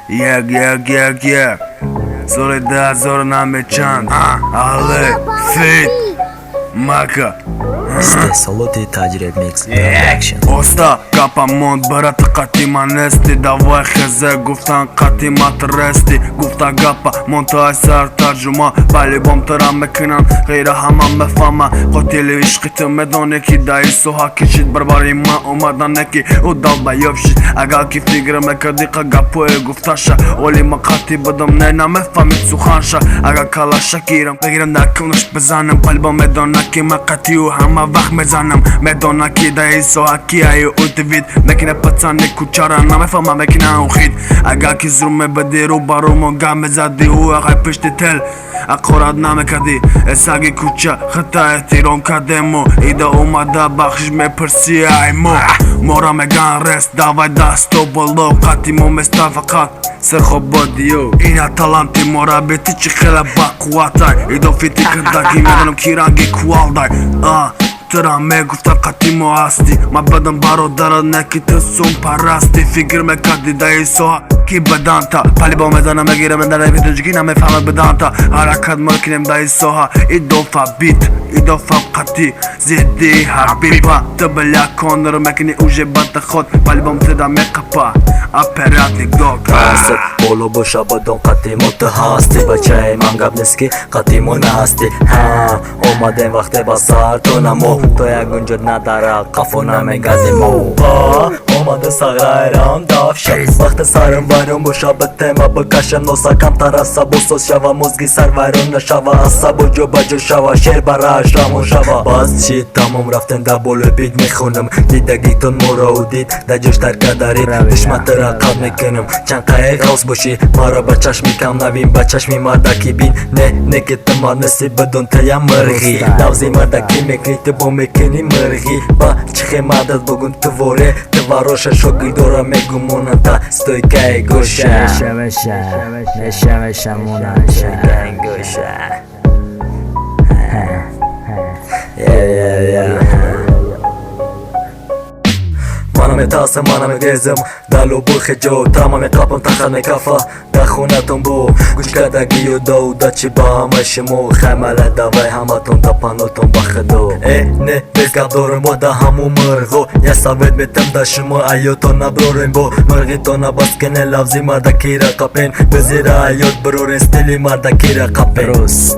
Yeah. Soledad zorname chant. Ale, fit, Maka. Ste солоди таҷриб микс action. Оста капамонд барат қатима нести. Давай хезе гуфтан қатимат рести. Гуфта гапа монтай сар таржума. Бали бом тара мекунан ғейра ҳама мефама. Қотили ишқи ту медоне ки даи соҳа кишид барбари ман омадане ки ӯ далба ёбшид. Агар ки фикр мекарди қа гапое гуфташа оли ма қати будам не намефамид суханша. Агар калаша гирам бигирам дар кунаш бизанам. Балбо медона ки ма қатиу ҳама вақт мезанам. Медона ки даи соҳа кияю удвид. Мекина пацани кучара намефама мекина ухид. Агар ки зулм мебади рӯ ба рӯ мога мезади ӯ ағай пишти тел ақорат намекарди. Эсаги куча хата эҳтиром кардему. Ида омада бахшиш мепирси аймо. Мора меган рест давай дасто боло. Қати мо места фақат серхободиё. Ина таланти морабити чи хела бақувватай. Идофити кадаги медонам ки ранги куалдай. Тра мегуфта қати мо ҳасти. Ман бадам бародарат не ки ту сум парасти. Фикр мекарди даи соҳа ки баданта. Палибо медона мегирам дарабидуҷги намефаҳмад баданта. ҳаракат мекунем даи соҳа идофа бит идофа қати зидди ҳабиба. Ту бля конро мекунӣ уже бата ход. Палибом туда меқапа оператник дог. Асад боло боша бадон қати мо ту ҳасти. Бачаи ман гап нест ки қати мо наҳасти. Омадем вақте ба сар то намо. То ягунҷо надара қафо намегардимо. Омаде сағрайрам давша. Вақте сарам вайрон боша ба тема бикашам. Носакам тараса босос шава. мозги сар вайрон нашава. асабу ҷо ба ҷо шава. шер бараш рамон шава. баъз чи тамом рафтем дар боло бит мехонам. дидагитон моро удид дар ҷош таркадари. душмантара қалб мекунам чанд қайқ ғавз бошӣ. мара ба чашми кам навин ба чашми мардаки бин. не ки ту марнеси бидон тая мирғӣ. навзи мардаки мекунӣ ту бо мекунӣ мирғӣ. ба чихе мадад бугун ту воре. ту вароша шогирдора мегумонанд та стойкаи гӯша. Манам метарсам, манам мегезам. далу бурхи ҷо тама меқапам тахат мекафа. дар хонатон бо гӯшкардагию доуда чи ба ҳама шумо. хаймала давай ҳаматон да панотон ба худо. не безгап дорем бо да ҳаму мирғо. я савет метам да шумо аётон наброрем бо. мирғитон набаскене лавзи мардакира қапен. безира аёт бирорен стили мардакира қапен. рус